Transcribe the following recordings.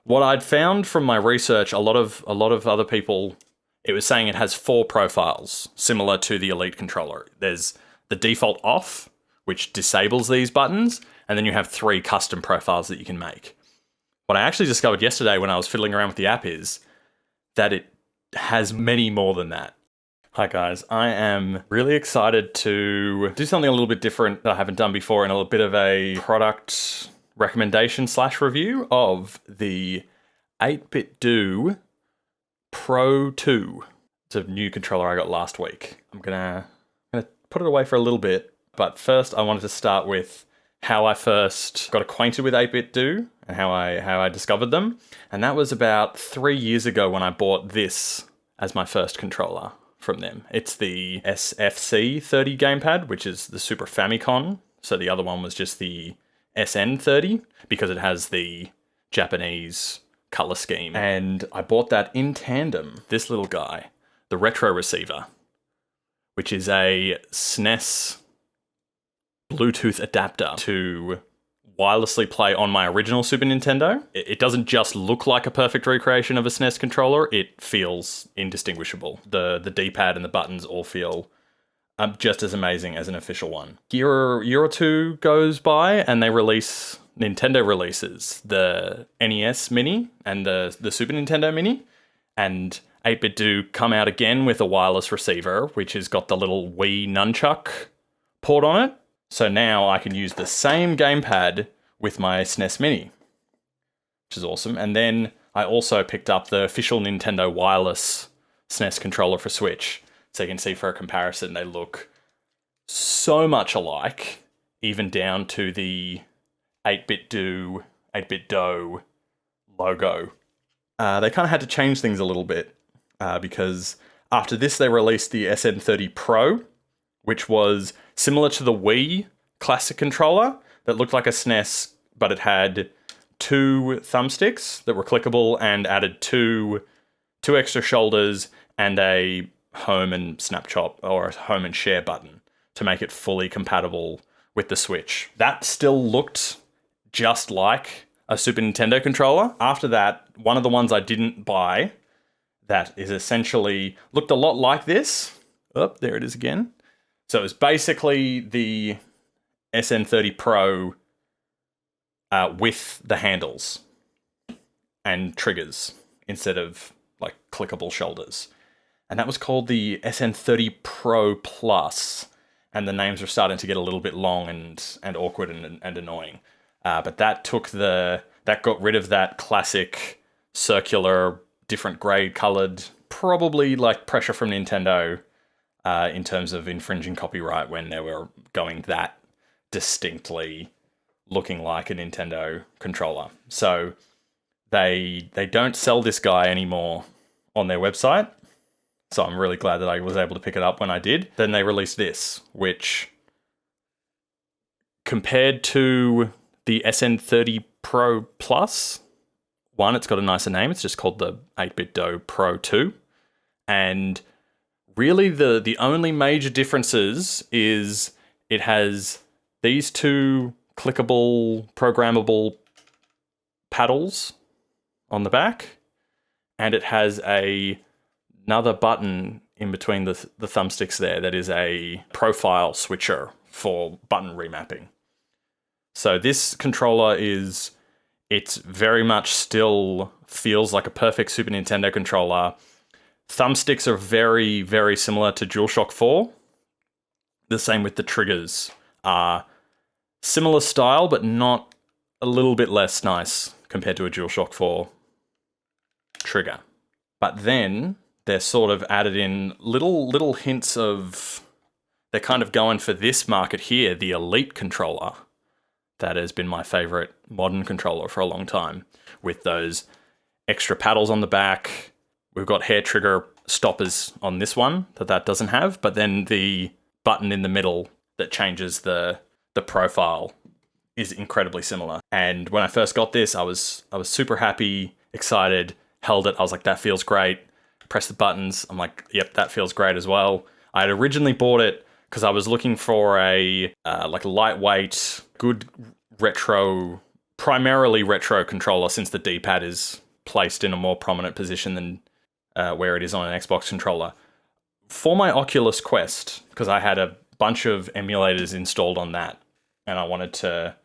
what I'd found from my research, a lot of other people, it was saying it has 4 profiles, similar to the Elite controller. There's the default off, which disables these buttons, and then you have 3 custom profiles that you can make. What I actually discovered yesterday when I was fiddling around with the app is that it has many more than that. Hi guys, I am really excited to do something a little bit different that I haven't done before, and a little bit of a product recommendation / review of the 8bitdo Pro2. It's a new controller I got last week. I'm gonna put it away for a little bit, but first I wanted to start with how I first got acquainted with 8bitdo and how I discovered them. And that was about 3 years ago when I bought this as my first controller from them. It's the Sn30 gamepad, which is the Super Famicom. So the other one was just the Sn30 because it has the Japanese color scheme. And I bought that in tandem, this little guy, the retro receiver, which is a Snes Bluetooth adapter to wirelessly play on my original Super Nintendo. It doesn't just look like a perfect recreation of a SNES controller, it feels indistinguishable. The D-pad and the buttons all feel just as amazing as an official one. Year or two goes by and Nintendo releases the NES Mini and the Super Nintendo Mini, and 8bitdo come out again with a wireless receiver, which has got the little Wii nunchuck port on it. So now I can use the same gamepad with my SNES Mini, which is awesome. And then I also picked up the official Nintendo wireless SNES controller for Switch. So you can see for a comparison, they look so much alike, even down to the 8bitdo logo. They kind of had to change things a little bit because after this, they released the Sn30 Pro, which was similar to the Wii classic controller that looked like a SNES, but it had 2 thumbsticks that were clickable and added two extra shoulders and a home and snapshot or a home and share button to make it fully compatible with the Switch. That still looked just like a Super Nintendo controller. After that, one of the ones I didn't buy that is essentially looked a lot like this. Oh, there it is again. So it's basically the Sn30 Pro with the handles and triggers instead of like clickable shoulders. And that was called the Sn30 Pro Plus. And the names were starting to get a little bit long and awkward and annoying. But that got rid of that classic circular, different grade colored, probably like pressure from Nintendo in terms of infringing copyright when they were going that distinctly looking like a Nintendo controller. So they don't sell this guy anymore on their website. So I'm really glad that I was able to pick it up when I did. Then they released this, which compared to the Sn30 Pro Plus, one, it's got a nicer name. It's just called the 8bitdo Pro2. And really the only major differences is it has these 2 clickable, programmable paddles on the back, and it has another button in between the thumbsticks there that is a profile switcher for button remapping. So this controller it's very much still feels like a perfect Super Nintendo controller. Thumbsticks are very, very similar to DualShock 4. The same with the triggers. Similar style, but not a little bit less nice compared to a DualShock 4 trigger. But then they're sort of added in little hints of, they're kind of going for this market here, the Elite controller. That has been my favorite modern controller for a long time, with those extra paddles on the back. We've got hair trigger stoppers on this one that doesn't have, but then the button in the middle that changes the profile is incredibly similar. And when I first got this, I was super happy, excited, held it. I was like, that feels great. Press the buttons. I'm like, yep, that feels great as well. I had originally bought it because I was looking for a like lightweight, good retro primarily retro controller since the D-pad is placed in a more prominent position than where it is on an Xbox controller. For my Oculus Quest, because I had a bunch of emulators installed on that, and I wanted to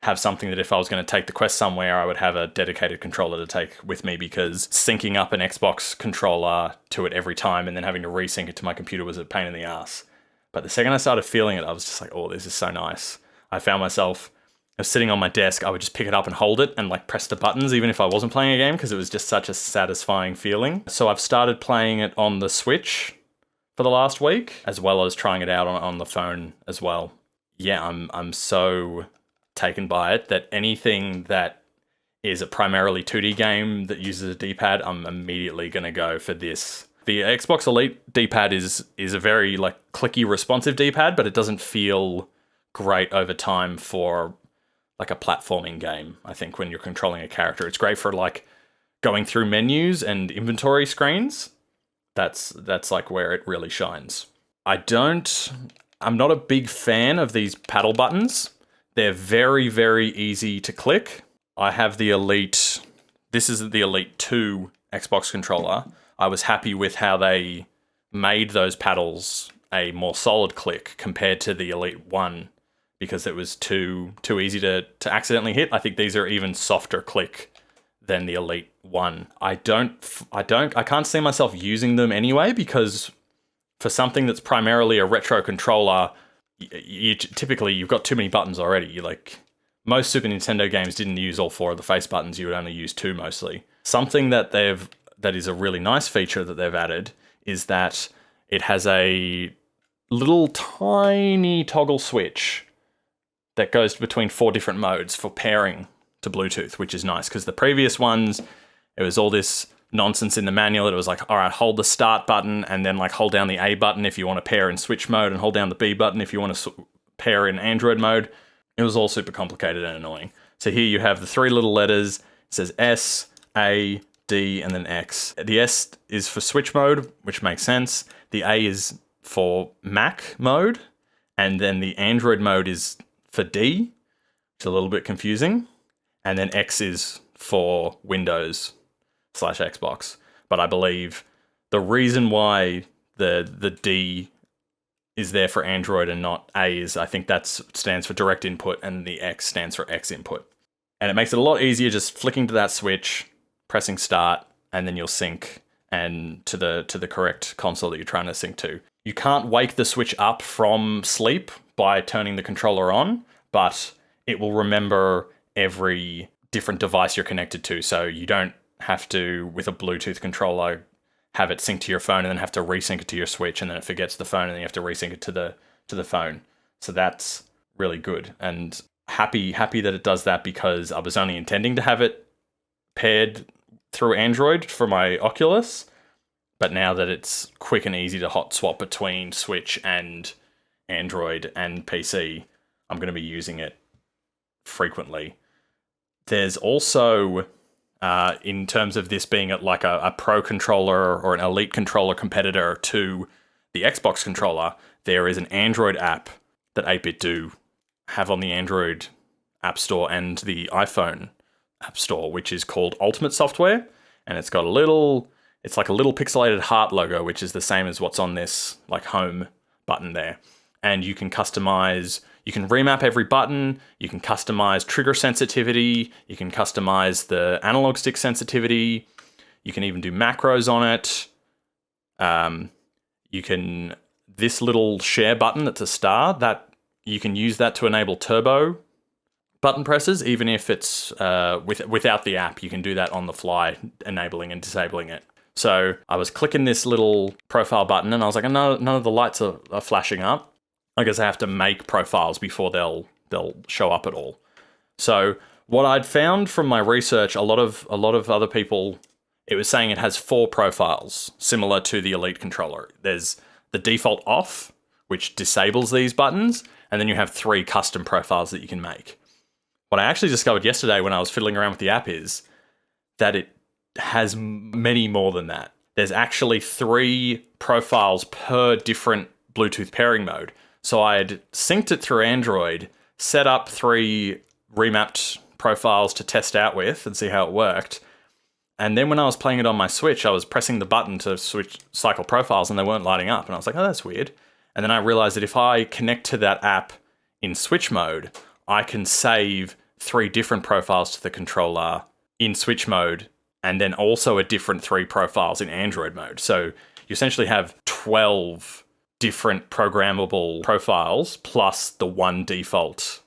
have something that if I was going to take the Quest somewhere, I would have a dedicated controller to take with me, because syncing up an Xbox controller to it every time and then having to resync it to my computer was a pain in the ass. But the second I started feeling it, I was just like, oh, this is so nice. I found myself, I was sitting on my desk, I would just pick it up and hold it and like press the buttons even if I wasn't playing a game, because it was just such a satisfying feeling. So I've started playing it on the Switch for the last week, as well as trying it out on the phone as well. Yeah, I'm so taken by it that anything that is a primarily 2D game that uses a D-pad, I'm immediately going to go for this. The Xbox Elite D-pad is a very like clicky responsive D-pad, but it doesn't feel great over time for like a platforming game. I think when you're controlling a character, it's great for like going through menus and inventory screens. That's like where it really shines. I'm not a big fan of these paddle buttons. They're very, very easy to click. I have the Elite, this is the Elite 2 Xbox controller. I was happy with how they made those paddles a more solid click compared to the Elite 1, because it was too easy to accidentally hit. I think these are even softer click than the Elite 1. I can't see myself using them anyway, because for something that's primarily a retro controller, you've got too many buttons already. Most Super Nintendo games didn't use all 4 of the face buttons. You would only use 2 mostly. Something that is a really nice feature that they've added is that it has a little tiny toggle switch that goes between 4 different modes for pairing to Bluetooth, which is nice, because the previous ones, it was all this nonsense in the manual. It was like, all right, hold the start button and then like hold down the A button if you want to pair in Switch mode, and hold down the B button if you want to pair in Android mode. It was all super complicated and annoying. So here you have the 3 little letters. It says S, A, D, and then X. The S is for Switch mode, which makes sense. The A is for Mac mode, and then the Android mode is for D, which is a little bit confusing. And then X is for Windows/Xbox. But I believe the reason why the D is there for Android and not A is, I think that stands for direct input, and the X stands for X input. And it makes it a lot easier just flicking to that switch, pressing start, and then you'll sync and to the correct console that you're trying to sync to. You can't wake the Switch up from sleep by turning the controller on, but it will remember every different device you're connected to, so you don't have to, with a Bluetooth controller, have it sync to your phone and then have to resync it to your Switch, and then it forgets the phone and then you have to resync it to the phone. So that's really good, and happy that it does that, because I was only intending to have it paired through Android for my Oculus, but now that it's quick and easy to hot swap between Switch and Android and PC, I'm going to be using it frequently. There's also, in terms of this being like a Pro controller or an Elite controller competitor to the Xbox controller, there is an Android app that 8bitdo have on the Android App Store and the iPhone App Store, which is called Ultimate Software, and it's got it's like a little pixelated heart logo, which is the same as what's on this like home button there. And you can remap every button, you can customize trigger sensitivity, you can customize the analog stick sensitivity, you can even do macros on it. This little share button that's a star, that you can use that to enable turbo button presses, even if it's without the app. You can do that on the fly, enabling and disabling it. So I was clicking this little profile button and I was like, none of the lights are flashing up. I guess I have to make profiles before they'll show up at all. So what I'd found from my research, a lot of other people, it was saying it has 4 profiles, similar to the Elite controller. There's the default off, which disables these buttons, and then you have 3 custom profiles that you can make. What I actually discovered yesterday when I was fiddling around with the app is that it has many more than that. There's actually 3 profiles per different Bluetooth pairing mode. So I'd synced it through Android, set up 3 remapped profiles to test out with and see how it worked. And then when I was playing it on my Switch, I was pressing the button to switch cycle profiles and they weren't lighting up. And I was like, oh, that's weird. And then I realized that if I connect to that app in Switch mode, I can save 3 different profiles to the controller in Switch mode, and then also a different 3 profiles in Android mode. So you essentially have 12 different programmable profiles plus the 1 default,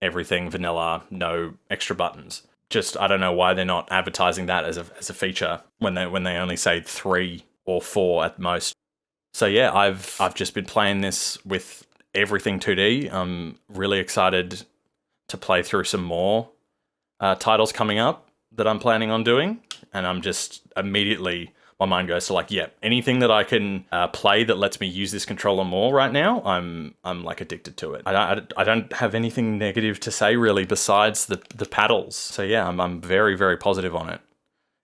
everything vanilla, no extra buttons. Just, I don't know why they're not advertising that as a feature when they only say 3 or 4 at most. So yeah, I've just been playing this with everything 2D. I'm really excited to play through some more titles coming up that I'm planning on doing, and I'm just immediately, my mind goes to like, yeah, anything that I can play that lets me use this controller more right now, I'm like addicted to it. I don't have anything negative to say really besides the paddles. So yeah, I'm very, very positive on it.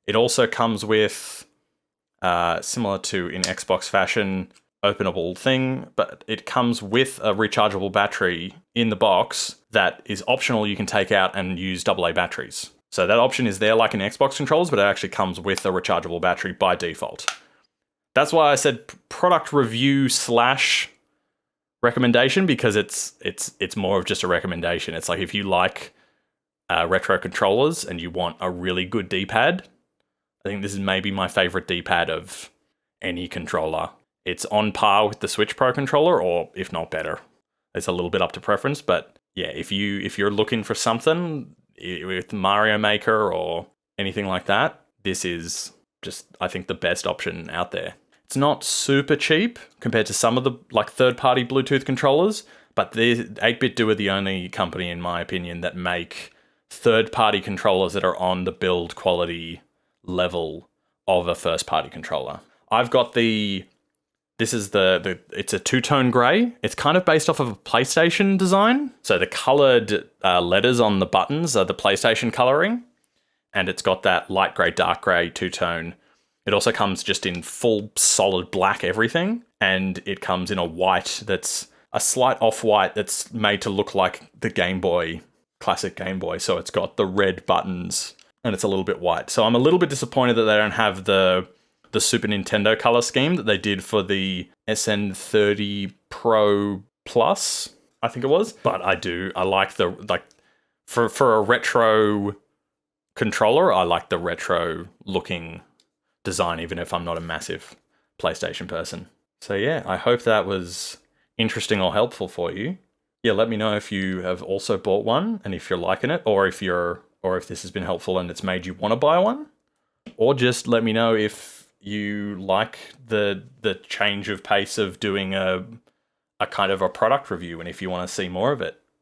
It also comes with, similar to in Xbox fashion, openable thing, but it comes with a rechargeable battery in the box that is optional. You can take out and use AA batteries. So that option is there like in Xbox controllers, but it actually comes with a rechargeable battery by default. That's why I said product review / recommendation, because it's more of just a recommendation. It's like if you like retro controllers and you want a really good D-pad, I think this is maybe my favorite D-pad of any controller. It's on par with the Switch Pro controller, or if not better. It's a little bit up to preference, but yeah, if you're looking for something with Mario Maker or anything like that, this is just, I think, the best option out there. It's not super cheap compared to some of the like third-party Bluetooth controllers, but 8bitdo are the only company, in my opinion, that make third-party controllers that are on the build quality level of a first-party controller. I've got this is it's a 2-tone grey. It's kind of based off of a PlayStation design. So the coloured letters on the buttons are the PlayStation colouring. And it's got that light grey, dark grey 2-tone. It also comes just in full solid black everything. And it comes in a white that's a slight off-white that's made to look like the Game Boy, classic Game Boy. So it's got the red buttons and it's a little bit white. So I'm a little bit disappointed that they don't have the Super Nintendo color scheme that they did for the Sn30 Pro Plus, I think it was. But I like for a retro controller, I like the retro looking design, even if I'm not a massive PlayStation person. So yeah, I hope that was interesting or helpful for you. Yeah, let me know if you have also bought one and if you're liking it, or if this has been helpful and it's made you want to buy one. Or just let me know if you like the change of pace of doing a kind of a product review, and if you want to see more of it.